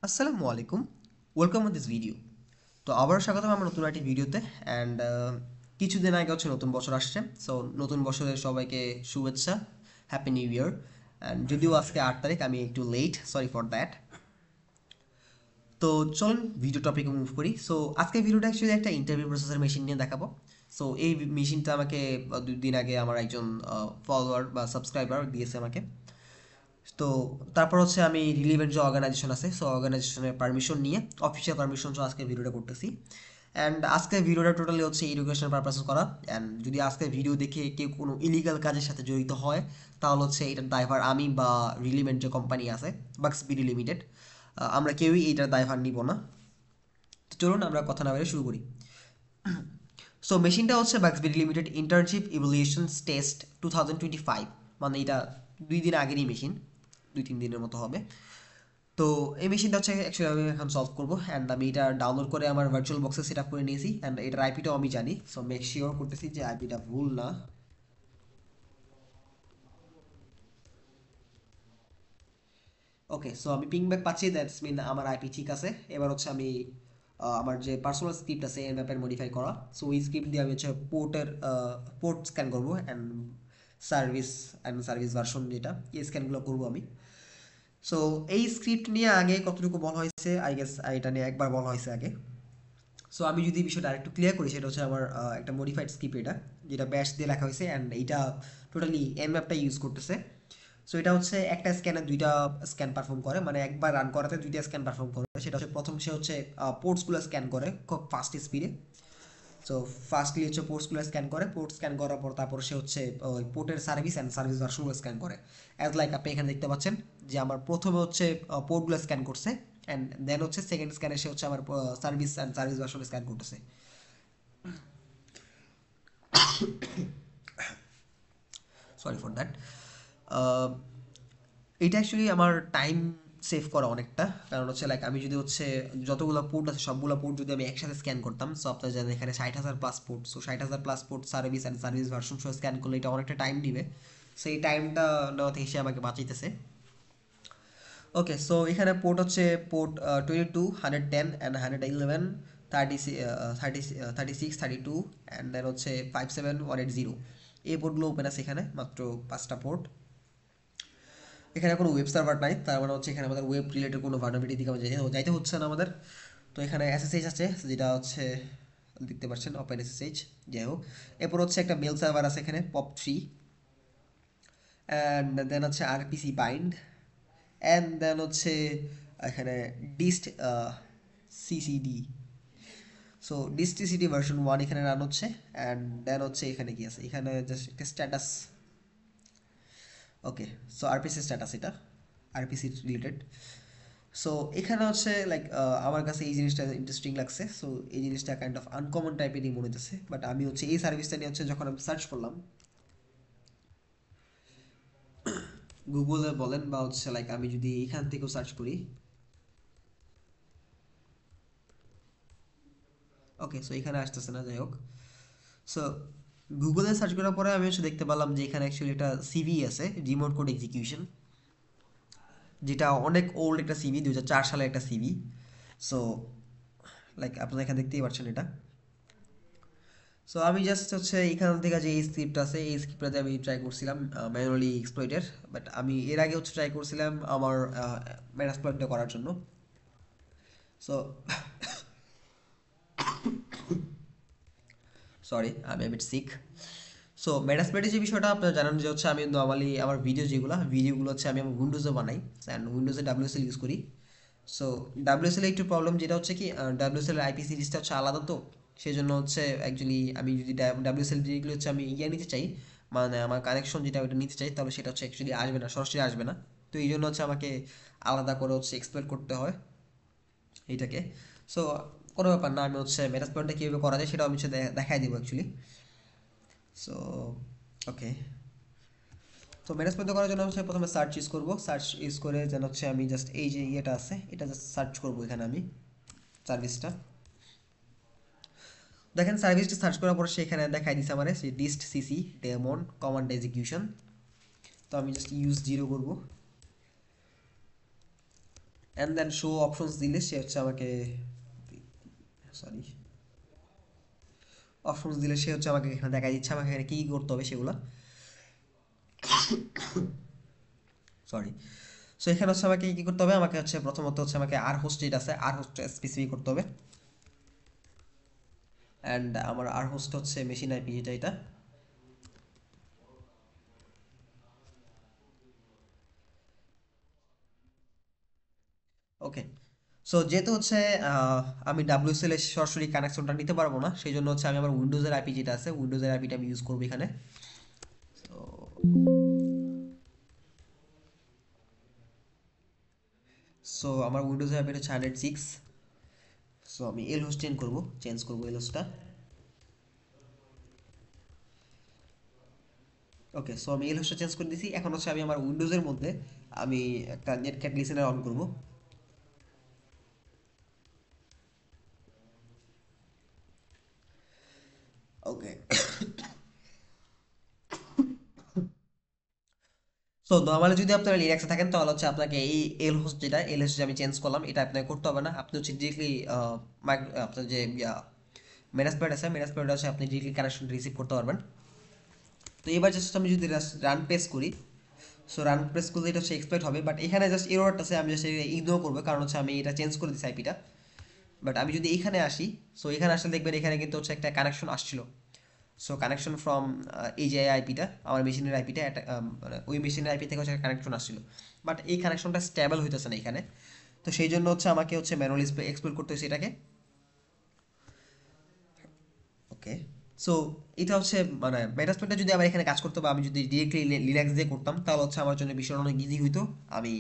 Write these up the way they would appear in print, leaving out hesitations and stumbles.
আসসালামু আলাইকুম welcome on this video. তো আবারও স্বাগতম আমার নতুন একটি ভিডিওতে। অ্যান্ড কিছুদিন আগে হচ্ছে নতুন বছর আসছে। সো নতুন বছরের সবাইকে শুভেচ্ছা, হ্যাপি নিউ ইয়ার। অ্যান্ড যদিও আজকে 8 তারিখ, আমি একটু লেট, সরি ফর দ্যাট। তো চলুন ভিডিও টপিকে মুভ করি। সো আজকের ভিডিওটা অ্যাকচুয়ালি একটা ইন্টারভিউ প্রসেসের মেশিন নিয়ে দেখাবো। সো এই মেশিনটা আমাকে 2 দিন আগে আমার একজন ফলোয়ার বা সাবস্ক্রাইবার দিয়েছে আমাকে। তো তারপর হচ্ছে আমি রিলিভেন্ট যে অর্গানাইজেশন আছে, সো অর্গানাইজেশনের পারমিশন নিয়ে, অফিসিয়াল পারমিশন সহ আজকে ভিডিওটা করতেছি। অ্যান্ড আজকের ভিডিওটা টোটালি হচ্ছে এডুকেশন পারপাস করা। অ্যান্ড যদি আজকের ভিডিও দেখে কেউ কোনো ইলিগাল কাজের সাথে জড়িত হয়, তাহলে হচ্ছে এটার দায়ভার আমি বা রিলিভেন্ট যে কোম্পানি আছে, বাক্স বিডি লিমিটেড, আমরা কেউই এইটার দায়ভার নিব না। তো চলুন আমরা কথা না বলে শুরু করি। সো মেশিনটা হচ্ছে বাক্সবিডি লিমিটেড ইন্টার্নশিপ ইভ্যালুয়েশনস টেস্ট 2025, মানে এটা 2 দিন আগেরই মেশিন, 2-3 দিনের মতো হবে। তো এই মেশিনটা হচ্ছে অ্যাকচুয়ালি আমি এখন সলভ করবো। অ্যান্ড আমি এটা ডাউনলোড করে আমার ভার্চুয়াল বক্সে সেট আপ করে নিয়েছি। অ্যান্ড এটার আইপিটাও আমি জানি, সো মেক শিওর করতেছি যে আইপিটা ভুল না। ওকে, সো আমি পিং ব্যাক পাচ্ছি, দ্যাটস মিন আমার আইপি ঠিক আছে। এবার হচ্ছে আমি আমার যে পার্সোনাল স্ক্রিপ্ট আছে এর ম্যাপের মডিফাই করা, সো এই স্ক্রিপ্ট দিয়ে আমি হচ্ছে পোর্ট স্ক্যান করবো। অ্যান্ড সার্ভিস ভার্সন যেটা, এই স্ক্যানগুলো করবো আমি। সো এই স্ক্রিপ্ট নিয়ে আগে কতটুকু বলা হয়েছে, আই গেস এটা নিয়ে একবার বলা হয়েছে আগে। সো আমি যদি বিষয়টা আরেকটু ক্লিয়ার করি, সেটা হচ্ছে আমার একটা মডিফাইড স্ক্রিপ্ট এটা, যেটা ব্যাশ দিয়ে লেখা হয়েছে। অ্যান্ড এইটা টোটালি এন ম্যাপটা ইউজ করতেছে। সো এটা হচ্ছে একটা স্ক্যানে দুইটা স্ক্যান পারফর্ম করে, মানে একবার রান করাতে দুইটা স্ক্যান পারফর্ম করে। সেটা হচ্ছে প্রথম সে হচ্ছে পোর্টসগুলো স্ক্যান করে খুব ফাস্ট স্পিডে। সো ফার্স্টলি হচ্ছে পোর্টসগুলো স্ক্যান করে, পোর্ট স্ক্যান করার পর তারপর সে হচ্ছে ওই পোর্টের সার্ভিস অ্যান্ড সার্ভিস ভার্সনগুলো স্ক্যান করে। অ্যাজ লাইক আপনি এখানে দেখতে পাচ্ছেন যে আমার প্রথমে হচ্ছে পোর্টগুলো স্ক্যান করছে, অ্যান্ড দেন হচ্ছে সেকেন্ড স্ক্যানে সে হচ্ছে আমার service and service version scan করতেছে। Sorry for that. এটা অ্যাকচুয়ালি আমার টাইম সেভ করা অনেকটা। কারণ হচ্ছে লাইক আমি যদি হচ্ছে যতগুলো পোর্ট আছে সবগুলো পোর্ট যদি আমি একসাথে স্ক্যান করতাম, সো আপনারা জানেন এখানে 60,000 plus port, so 60,000 plus port service and service version সহ স্ক্যান করলে এটা অনেকটা টাইম নিবে। সেই টাইমটা নেওয়া থেকে সে আমাকে বাঁচাইতেছে। ওকে, সো এখানে পোর্ট হচ্ছে পোর্ট 22, 110 অ্যান্ড 111, 36, 32 অ্যান্ড দেন হচ্ছে 57180। এই পোর্টগুলো ওপেন আছে এখানে, মাত্র 5টা পোর্ট। এখানে কোনো ওয়েব সার্ভার নাই, তার মানে হচ্ছে এখানে আমাদের ওয়েব রিলেটেড কোনো ভার্নাবিলিটি দিকে যাইতে হচ্ছে না আমাদের। তো এখানে এসএসএইচ আছে, যেটা হচ্ছে দেখতে পাচ্ছেন ওপেন এসএসএইচ। যাই হোক, এরপর হচ্ছে একটা মেল সার্ভার আছে এখানে POP3, অ্যান্ড দেন হচ্ছে আরপিসি বাইন্ড, অ্যান্ড দেন হচ্ছে এখানে dist CCD. So dist CCD version 1 এখানে রান হচ্ছে। অ্যান্ড দেন হচ্ছে এখানে কি আছে, এখানে জাস্ট একটা স্ট্যাটাস। ওকে, সো আরপিসি স্ট্যাটাস এটা, আরপিসি রিলেটেড। সো এখানে হচ্ছে লাইক আমার কাছে এই জিনিসটা ইন্টারেস্টিং লাগছে। সো এই জিনিসটা কাইন্ড অফ আনকমন টাইপেরই মনে হচ্ছে, বাট আমি হচ্ছে এই সার্ভিসটা নিয়ে হচ্ছে যখন আমি সার্চ করলাম গুগলে বলেন বা হচ্ছে লাইক আমি যদি এখান থেকেও সার্চ করি। ওকে, সো এখানে আসতেছে না, যাই হোক। সো গুগলে সার্চ করার পরে আমি হচ্ছে দেখতে পেলাম যে এখানে অ্যাকচুয়ালি একটা সিভি আছে, রিমোট কোড এক্সিকিউশন, যেটা অনেক ওল্ড একটা সিভি, 2004 সালে একটা সিভি। সো লাইক আপনারা এখানে দেখতেই পাচ্ছেন এটা। সো আমি জাস্ট হচ্ছে এখান থেকে যে এই স্ক্রিপ্ট আছে, এই স্ক্রিপ্টটাতে আমি ট্রাই করছিলাম ম্যানুয়ালি এক্সপ্লয়েটের। বাট আমি এর আগে হচ্ছে ট্রাই করছিলাম আমার ম্যাটাসপ্লয়েটটা করার জন্য। সো সরি, আমি বিট সিক। সো মেটাসপ্লয়েটের যে বিষয়টা আপনারা জানেন যে হচ্ছে আমি নর্মালি আমার ভিডিওগুলো হচ্ছে আমি আমার উইন্ডোজে বানাই, অ্যান্ড উইন্ডোজে ডাব্লিউএসএল ইউজ করি। সো ডাব্লিউএসএল একটু প্রবলেম, যেটা হচ্ছে কি ডাব্লিউএসএল আইপি সিরিজটা হচ্ছে আলাদা, তো সেই জন্য হচ্ছে অ্যাকচুয়ালি আমি যদি ডাব্লিউএসএল যেগুলো হচ্ছে আমি নিতে চাই, মানে আমার কানেকশন যেটা ওটা নিতে চাই, তাহলে সেটা হচ্ছে অ্যাকচুয়ালি আসবে না, সরাসরি আসবে না। তো এই জন্য হচ্ছে আমাকে আলাদা করে হচ্ছে এক্সপ্লোর করতে হয় এইটাকে। সো কোনো ব্যাপার না, আমি হচ্ছে মেটাসপ্লয়েটটা কীভাবে করা যায় সেটা আমি হচ্ছে দেখাই দিব অ্যাকচুয়ালি। সো ওকে, তো মেটাসপ্লয়েট করার জন্য হচ্ছে প্রথমে সার্চ ইউজ করব। সার্চ ইউজ করে যেন হচ্ছে আমি জাস্ট এই যে ইয়েটা আছে এটা জাস্ট সার্চ করব এখানে আমি, সার্ভিসটা। দেখেন সার্ভিসটা সার্চ করার পর সেখানে দেখাই দিছে আমার সেই distcc daemon command execution. তো আমি জাস্ট ইউজ 0 করব। অ্যান্ড দেন শো অপশনস দিলে সে হচ্ছে আমাকে, সরি, অপশনস দিলে সে হচ্ছে আমাকে এখানে দেখা দিচ্ছে আমাকে এখানে কী কী করতে হবে সেগুলো। সরি। সো এখানে হচ্ছে আমাকে কী করতে হবে, আমাকে হচ্ছে প্রথমত হচ্ছে আমাকে আর হোস্ট যেটা আছে আর হোস্ট স্পেসিফিক করতে হবে। অ্যান্ড আমার আর হোস্ট হচ্ছে মেশিন আইপি যেটা এটা। ওকে। সো যেহেতু হচ্ছে আমি ডাব্লিউএসএল এর সরাসরি কানেকশনটা নিতে পারবো না, সেই জন্য হচ্ছে আমি আমার উইন্ডোজের আইপি যেটা আছে উইন্ডোজের আইপিটা আমি ইউজ করবো এখানে। সো সো আমার উইন্ডোজের আইপিটা হচ্ছে 106। সো আমি এল হোস্ট চেঞ্জ করবো এল হোস্টটা। ওকে, সো আমি এল হোস্টটা চেঞ্জ করে দিয়েছি। এখন হচ্ছে আমি আমার উইন্ডোজের মধ্যে আমি একটা নেটক্যাট লিসেনার অন করবো। ওকে। সো নর্মালি যদি আপনারা লিনাক্সে থাকেন তাহলে হচ্ছে আপনাকে এই এল হোস্ট যেটা এল হোস্ট যে আমি চেঞ্জ করলাম এটা আপনাকে করতে হবে না। আপনি হচ্ছে ডিরেক্টলি আপনার যে ম্যানেজ প্যাড আছে ম্যানেজ প্যাড আছে আপনি ডিরেক্টলি কানেকশন রিসিভ করতে পারবেন। তো এবার জাস্ট আমি যদি রান প্রেস করি, সো রান প্রেস করলে এটা হচ্ছে এক্সপেক্ট হবে, বাট এখানে জাস্ট এররটা আছে আমি জাস্ট ইগনোর করবো কারণ হচ্ছে আমি এটা চেঞ্জ করে দিচ্ছি আইপিটা। বাট আমি যদি এখানে আসি, সো এখানে আসলে দেখবেন এখানে কিন্তু হচ্ছে একটা কানেকশন আসছিল। সো কানেকশন ফ্রম এই যে আইপিটা আমার মেশিনের আইপিটা মানে ওই মেশিনের আইপি থেকে হচ্ছে কানেকশন আসছিল, বাট এই কানেকশনটা স্টেবল হইতেছে না এখানে। তো সেই জন্য হচ্ছে আমাকে হচ্ছে ম্যানুয়ালি এক্সপ্লোর করতে হচ্ছে এটাকে। ওকে। সো এটা হচ্ছে মানে ম্যানেজমেন্টটা যদি আমার এখানে কাজ করতো বা আমি যদি ডিরেক্টলি লিনাক্স দিয়ে করতাম তাহলে হচ্ছে আমার জন্য বিষয়টা অনেক ইজি হইতো। আমি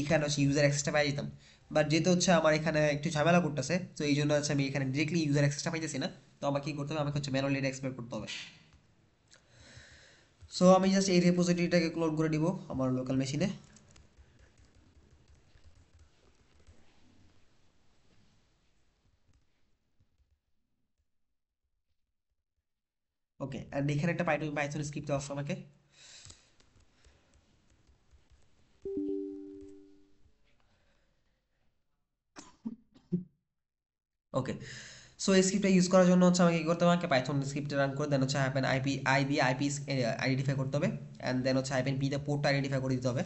এখানে হচ্ছে ইউজার অ্যাক্সেসটা পাই যেতাম। বাট যেহেতু হচ্ছে আমার এখানে একটু ঝামেলা করতেছে, তো এই জন্য হচ্ছে আমি এখানে ডিরেক্টলি ইউজার অ্যাক্সেসটা পাইতেছি না। তো আমাকে কী করতে হবে, আমাকে হচ্ছে ম্যানুয়ালি এটা এক্সপ্লোর করতে হবে। সো আমি জাস্ট এই রেপোজিটরিটাকে ক্লোন করে দিব আমার লোকাল মেশিনে। ওকে, অ্যান্ড এখানে একটা পাইথন পাইথন স্ক্রিপ্ট দেওয়া আছে আমাকে। ওকে। সো এই স্ক্রিপ্টটা ইউজ করার জন্য হচ্ছে আমাকে কী করতে হবে, আমাকে পাইথন স্ক্রিপ্টে রান করে দেন হচ্ছে হাইপেন আইপি আইডেন্টিফাই করতে হবে। অ্যান্ড দেন হচ্ছে হাইপেন পি দিয়ে পোর্টটা আইডেন্টিফাই করে দিতে হবে।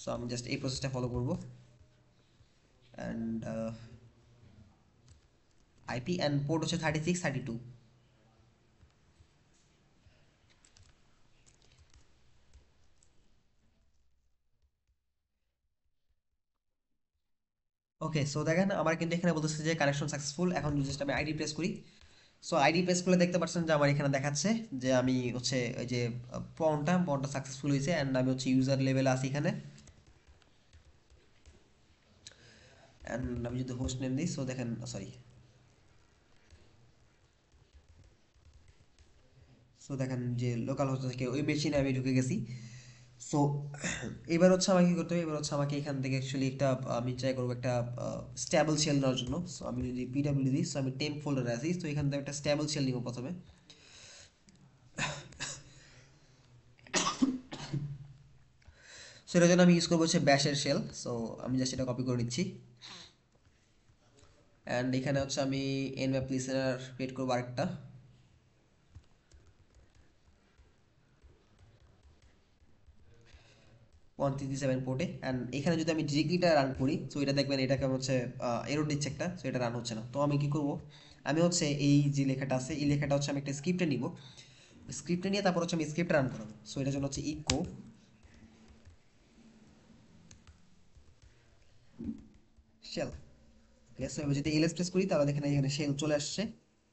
সো আমি জাস্ট এই প্রসেসটা ফলো করবো। অ্যান্ড আইপি অ্যান্ড পোর্ট হচ্ছে 3632। ওকে, সো দেখেন আমার কিন্তু এখানে বলতেছে যে কানেকশন সাকসেসফুল। এখন জাস্ট আমি আইডি প্রেস করি। সো আইডি প্রেস করলে দেখতে পাচ্ছেন যে আমার এখানে দেখাচ্ছে যে আমি হচ্ছে ওই যে পনটা সাকসেসফুল হয়েছে অ্যান্ড আমি হচ্ছে ইউজার লেভেলে আছি এখানে। অ্যান্ড আমি যদি হোস্ট নেম দিই, সো দেখেন, সরি, সো দেখেন যে লোকাল হোস্ট থেকে ওই মেশিনে আমি ঢুকে গেছি। সো এবার হচ্ছে আমাকে কি করতে হবে, এবার হচ্ছে আমাকে এখান থেকে অ্যাকচুয়ালি একটা আমি ট্রাই করবো একটা স্ট্যাবল শেল নেওয়ার জন্য। সো আমি যদি পিডাব্লিউ দিই, সো আমি টেম্প ফোল্ডারে আছি, তো এখান থেকে একটা স্ট্যাবল শেল নিব প্রথমে। সো এটার জন্য আমি ইউজ করবো হচ্ছে ব্যাশের শেল। সো আমি জাস্ট এটা কপি করে নিচ্ছি। অ্যান্ড এখানে হচ্ছে আমি এনম্যাপ লিসেনার ক্রিয়েট করবো আরেকটা 137 পোর্টে। অ্যান্ড এখানে যদি আমি ডিরেক্টলিটা রান করি, সো এটা দেখবেন এটাকে হচ্ছে এরর দিচ্ছে একটা, সো এটা রান হচ্ছে না। তো আমি কি করব, আমি হচ্ছে এই যে লেখাটা আছে এই লেখাটা হচ্ছে আমি একটা স্ক্রিপ্টে নিব। স্ক্রিপ্টে নিয়ে তারপর হচ্ছে আমি স্ক্রিপ্ট রান করাবো। সো এটার জন্য হচ্ছে ইকো শেল। ঠিক আছে, এবার যদি এলএস প্রেস করি তাহলে দেখেন এখানে শেল চলে আসছে।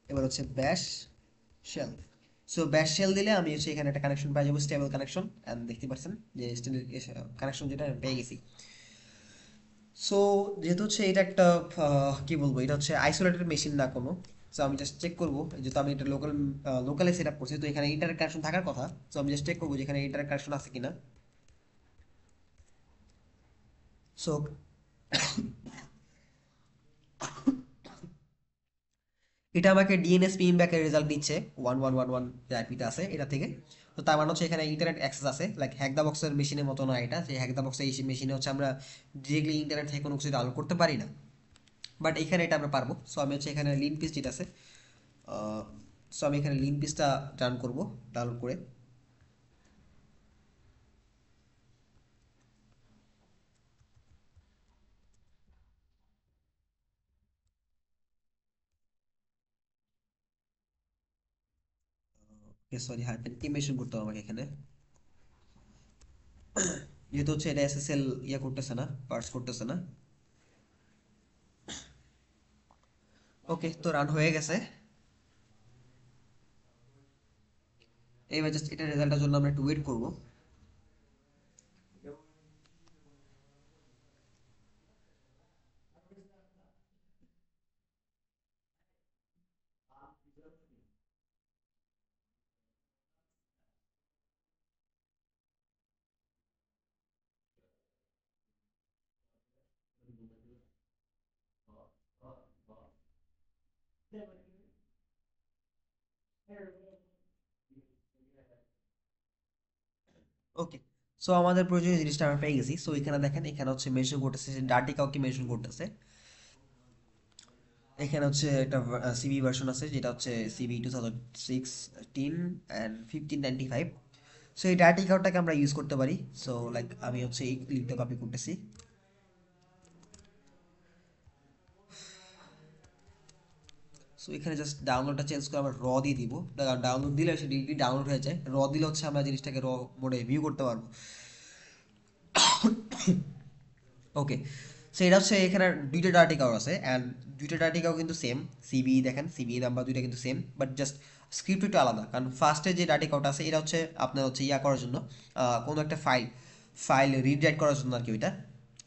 এবার হচ্ছে ব্যাশ শেল। সো ব্যাশ শেল দিলে আমি হচ্ছে এখানে একটা কানেকশন পাই যাবো, স্টেবল কানেকশন। অ্যান্ড দেখতে পাচ্ছেন যে কানেকশন যেটা পেয়ে গেছি। সো যেহেতু হচ্ছে এটা একটা কি বলবো, এটা হচ্ছে আইসোলেটেড মেশিন না কোনো। সো আমি জাস্ট চেক করবো, যেহেতু আমি এটা লোকালে সেট আপ করছি, তো এখানে ইন্টারনেট কানেকশন থাকার কথা। সো আমি জাস্ট চেক করবো যে এখানে ইন্টারনেট কানেকশন আছে কিনা। সো এটা আমাকে ডিএনএস পিএম ব্যাকের রেজাল্ট দিচ্ছে 1111 যে আইপিটা আছে এটা থেকে। তো তার মানে হচ্ছে এখানে ইন্টারনেট অ্যাক্সেস আছে, লাইক হ্যাক দা বক্সের মেশিনের মতো না এটা, যে হ্যাক দা বক্সের এই মেশিনে হচ্ছে আমরা ডিরেক্টলি ইন্টারনেট থেকে কোনো কিছু ডাউনলোড করতে পারি না, বাট এখানে এটা আমরা পারবো। সো আমি হচ্ছে এখানে লিন পিস যেটা আছে, সো আমি এখানে লিন পিসটা রান করবো ডাউনলোড করে। সরি, হাইফেন টি মেনশন করতে হবে আমাকে এখানে, যেহেতু হচ্ছে এটা এসএসএল ইয়া করতেছে না, পার্স করতেছে না। ওকে, তো রান হয়ে গেছে। এবার জাস্ট এটা রেজাল্টের জন্য আমরা একটু ওয়েট করবো। ওকে, সো আমাদের প্রয়োজনীয় জিনিসটা আমরা পেয়ে গেছি। সো এখানে দেখেন, এখানে হচ্ছে মেনশন করতেছে যে ডার্টি কাউকে মেনশন করতেছে। এখানে হচ্ছে একটা সিবি ভার্সন আছে যেটা হচ্ছে সিবি 2016 অ্যান্ড 1595। সো এই ডার্টি কাউটাকে আমরা ইউজ করতে পারি। সো লাইক আমি হচ্ছে এই লিঙ্কটা কপি করতেছি। সো এখানে জাস্ট ডাউনলোডটা চেঞ্জ করে আমরা র দিয়ে দিব। ডাউনলোড দিলে সে ডিরেক্টলি ডাউনলোড হয়ে যায়, র দিলে হচ্ছে আমরা জিনিসটাকে র মোডে ভিউ করতে পারবো। ওকে, সো এটা হচ্ছে এখানে দুইটা ডাটা টিকাও আছে, অ্যান্ড দুইটা ডাটা টিকাও কিন্তু সেম। সিবি দেখেন, সিবি নাম্বার দুইটা কিন্তু সেম, বাট জাস্ট স্ক্রিপ্ট একটু আলাদা। কারণ ফার্স্টে যে ডাটা টিকাওটা আছে এটা হচ্ছে আপনার হচ্ছে ইয়া করার জন্য, কোনো একটা ফাইল ফাইল রিড রাইট করার জন্য আর কি ওইটা।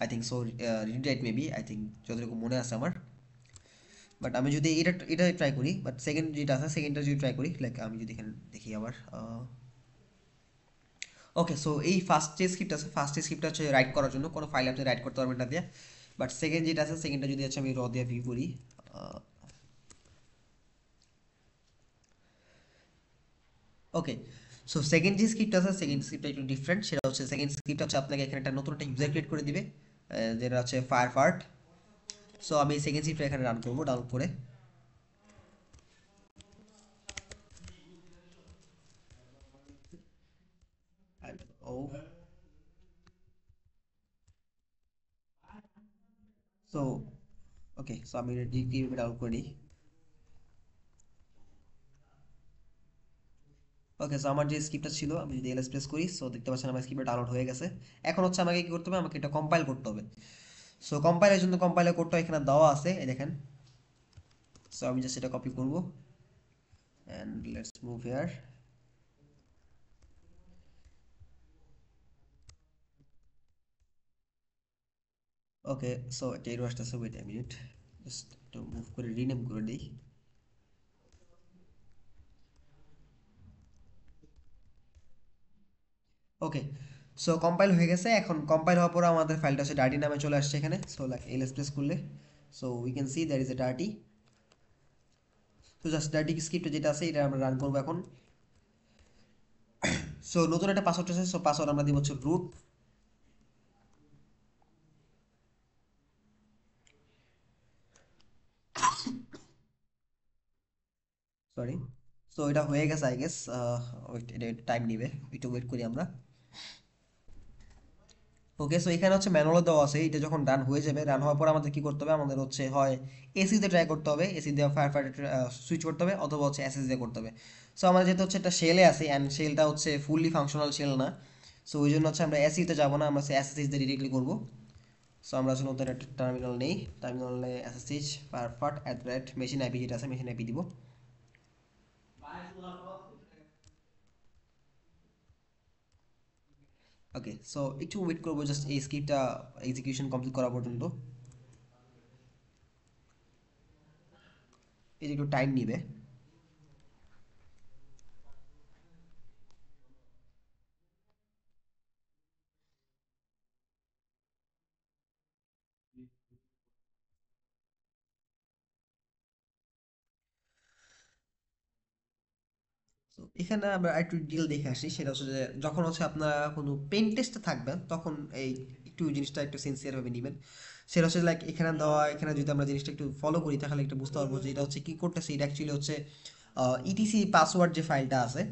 I think so, read write maybe, I think যতটুকু মনে আছে আমার। বাট আমি যদি এটা এটা ট্রাই করি, বাট সেকেন্ড যেটা আছে সেকেন্ডটা যদি ট্রাই করি, লাইক আমি যদি এখানে দেখি আবার। ওকে, সো এই ফার্স্ট যে স্ক্রিপ্ট আছে, ফার্স্ট স্ক্রিপ্টটা হচ্ছে রাইট করার জন্য, কোনো ফাইল আপনি রাইট করতে পারবেন না দিয়ে। বাট সেকেন্ড যেটা আছে, সেকেন্ডটা যদি হচ্ছে আমি র দিয়ে ভিউ করি। ওকে, সো সেকেন্ড যে স্ক্রিপ্ট আছে, সেকেন্ড স্ক্রিপ্টটা একটু ডিফারেন্ট। সেটা হচ্ছে সেকেন্ড স্ক্রিপ্ট হচ্ছে আপনাকে এখানে একটা নতুন একটা ইউজার ক্রিয়েট করে দিবে, যেটা হচ্ছে ফায়ারফার্ট। সো আমি সেকেন্ড স্ক্রিপ্টটা এখানে রান করবো ডাউনলোড করে। ও, সো ওকে, সো আমি ডিরেক্টলি ডাউনলোড করে নিই। ওকে, সো আমার যে স্ক্রিপ্টটা ছিল, আমি যদি এলএস প্রেস করি, সো দেখতে পাচ্ছেন আমার স্ক্রিপ্টটা ডাউনলোড হয়ে গেছে। এখন হচ্ছে আমাকে কি করতে হবে, আমাকে এটা কম্পাইল করতে হবে। সো কম্পাইলের জন্য কম্পাইলার কোডটা এখানে দেওয়া আছে, এই দেখেন। সো আমি জাস্ট এটা কপি করব, and let's move here. Okay, so এটা এরো আসতেছে, ওয়েট এ মিনিট, জাস্ট একটু মুভ করে রিনেম করে দিই। ওকে, সো কম্পাইল হয়ে গেছে। এখন কম্পাইল হওয়ার পর আমাদের ফাইলটা হচ্ছে ডার্টি নামে চলে আসছে এখানে। সো লাইক এলএস প্রেস করলে, so we can see there is a dirty. তো জাস্ট ডার্টি স্ক্রিপ্ট যেটা আছে এটা আমরা রান করবো এখন। সো নতুন একটা পাসওয়ার্ড আছে, সো পাসওয়ার্ড আমরা দিব হচ্ছে রুট। সরি, সো এটা হয়ে গেছে আই গেস। ওয়েট, এটা টাইম নিবে, একটু ওয়েট করি আমরা। ওকে, সো এখানে হচ্ছে ম্যানুয়াল দেওয়া আছে, এটা যখন রান হয়ে যাবে, রান হওয়ার পর আমাদের কি করতে হবে, আমাদের হচ্ছে হয় এসি দিয়ে ট্রাই করতে হবে, এসি দিয়ে ফায়ার ফায়ার সুইচ করতে হবে, অথবা হচ্ছে এসএস দিয়ে করতে হবে। সো আমরা যেহেতু হচ্ছে একটা শেলে আছি, অ্যান্ড শেলটা হচ্ছে ফুললি ফাংশনাল শেল না, সো ওই জন্য হচ্ছে আমরা এসিতে যাবো না, আমরা এসএসএইচ দিয়ে ডিরেক্টলি করবো। সো আমরা হচ্ছে নতুন একটা টার্মিনাল নেই, টার্মিনালে এসএসএইচ ফায়ারফাট অ্যাট রেট মেশিন আইপি যেটা আছে, মেশিন আইপি দিব। ওকে, সো একটু ওয়েট করবো জাস্ট এই স্ক্রিপ্টটা এক্সিকিউশন কমপ্লিট করা পর্যন্ত। এই যে একটু টাইম নিবে। সো এখানে আমরা একটু ডিটেল দেখে আসি, সেটা হচ্ছে যে যখন হচ্ছে আপনারা কোনো পেন টেস্টে থাকবেন তখন এই একটু জিনিসটা একটু সিনসিয়ার ভাবে নেবেন। সেটা হচ্ছে লাইক এখানে দেওয়া, এখানে যদি আমরা জিনিসটা একটু ফলো করি তাহলে একটু বুঝতে পারবো যে এটা হচ্ছে কি করতেছে। এটা অ্যাকচুয়ালি হচ্ছে ইটিসি পাসওয়ার্ড যে ফাইলটা আছে,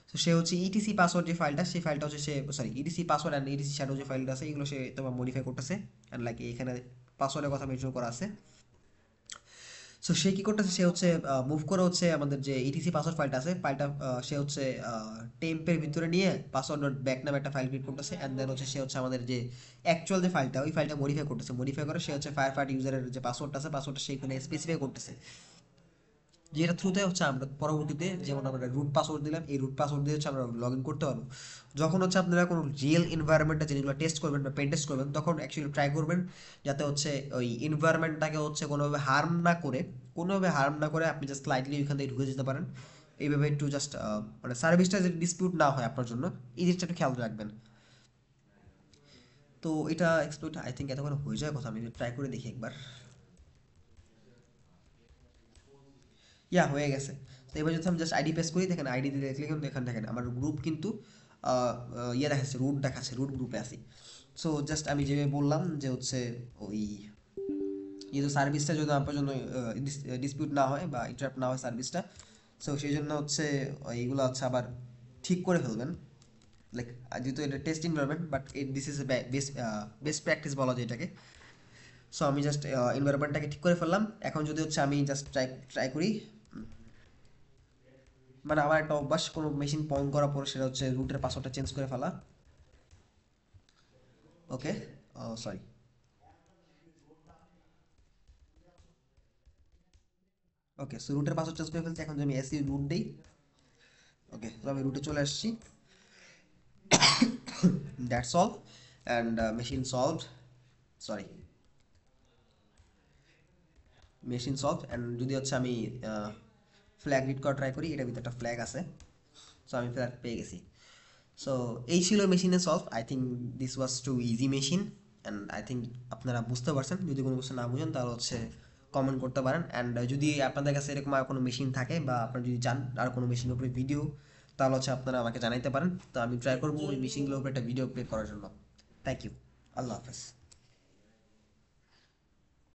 তো সে হচ্ছে ইটিসি পাসওয়ার্ড যে ফাইলটা, সেই ফাইলটা হচ্ছে সে, sorry, ETC password and ETC shadow যে ফাইলটা আছে এগুলো সে তোমার মডিফাই করতেছে। অ্যান্ড লাইক এখানে পাসওয়ার্ডের কথা মেনশন করা আছে। সো সে কি করতেছে, সে হচ্ছে মুভ করে হচ্ছে আমাদের যে ইটিসি পাসওয়ার্ড ফাইলটা আছে, ফাইলটা সে হচ্ছে টেম্পের ভিতরে নিয়ে পাসওয়ার্ড ডট ব্যাক নামে একটা ফাইল ক্রিয়েট করতেছে। অ্যান্ড দেন হচ্ছে সে হচ্ছে আমাদের যে অ্যাকচুয়াল যে ফাইলটা, ওই ফাইলটা মডিফাই করতেছে। মডিফাই করে সে হচ্ছে ফায়ারফাইট ইউজারের যে পাসওয়ার্ডটা আছে, পাসওয়ার্ডটা সেইখানে স্পেসিফাই করতেছে, যেটা থ্রুতে হচ্ছে আমরা পরবর্তীতে যেমন আমরা রুট পাসওয়ার্ড দিলাম, এই রুট পাসওয়ার্ড দিয়ে হচ্ছে আমরা লগ ইন করতে পারবো। যখন হচ্ছে আপনারা কোনো রিয়েল এনভায়রনমেন্টে যেগুলো টেস্ট করবেন বা পেন টেস্ট করবেন, তখন অ্যাকচুয়ালি ট্রাই করবেন যাতে হচ্ছে ওই এনভায়রনমেন্টটাকে হচ্ছে কোনোভাবে হার্ম না করে আপনি জাস্ট স্লাইডলি ওইখান থেকে ঢুকে যেতে পারেন। এইভাবে একটু জাস্ট মানে সার্ভিসটা যদি ডিসপিউট না হয় আপনার জন্য, এই জিনিসটা একটু খেয়াল রাখবেন। তো এটা এক্সপ্লোর আই থিঙ্ক এতক্ষণ হয়ে যায় কথা, আমি ট্রাই করে দেখি একবার। হয়ে গেছে। তো এবার যদি আমি জাস্ট আইডি পেস্ট করি, দেখেন আইডি দিয়ে দেখলে কিন্তু এখানে দেখেন আমার গ্রুপ কিন্তু দেখাচ্ছে, রুট দেখাচ্ছে, রুট গ্রুপে আছি। সো জাস্ট আমি যেভাবে বললাম যে হচ্ছে ওই যেহেতু সার্ভিসটা যদি আপনার জন্য ডিসপিউট না হয় বা ইন্টারাপ্ট না হয় সার্ভিসটা, সো সেই জন্য হচ্ছে এইগুলো হচ্ছে আবার ঠিক করে ফেলবেন। লাইক যেহেতু এটা test environment, but this is best best practice বলা যায় এটাকে। সো আমি জাস্ট এনভায়রনমেন্টটাকে ঠিক করে ফেললাম। এখন যদি হচ্ছে আমি জাস্ট ট্রাই ট্রাই করি, মানে আমার একটা অভ্যাস, কোনো মেশিন পয়েন্ট করার পর সেটা হচ্ছে রুটের পাসওয়ার্ডটা চেঞ্জ করে ফেলা। ওকে, সরি। ওকে, সো রুটের পাসওয়ার্ড চেঞ্জ করে ফেলছি। এখন যদি আমি এসি রুট দিই, ওকে, তো আমি রুটে চলে আসছি। That's all, and machine solved, sorry, machine solve. And যদি হচ্ছে আমি ফ্ল্যাগ রিড করা ট্রাই করি, এটার ভিতরে একটা ফ্ল্যাগ আছে, সো আমি ফ্ল্যাগ পেয়ে গেছি। সো এই ছিল মেশিনের solve. I think this was too easy machine, and I think আপনারা বুঝতে পারছেন। যদি কোনো কিছু না বুঝেন তাহলে হচ্ছে কমেন্ট করতে পারেন। অ্যান্ড যদি আপনাদের কাছে এরকম আর কোনো মেশিন থাকে বা আপনারা যদি চান আর কোনো মেশিনের উপরে ভিডিও, তাহলে হচ্ছে আপনারা আমাকে জানাইতে পারেন। তো আমি ট্রাই করবো ওই মেশিনগুলোর উপরে একটা ভিডিও প্লে করার জন্য। Thank you. আল্লাহ হাফেজ।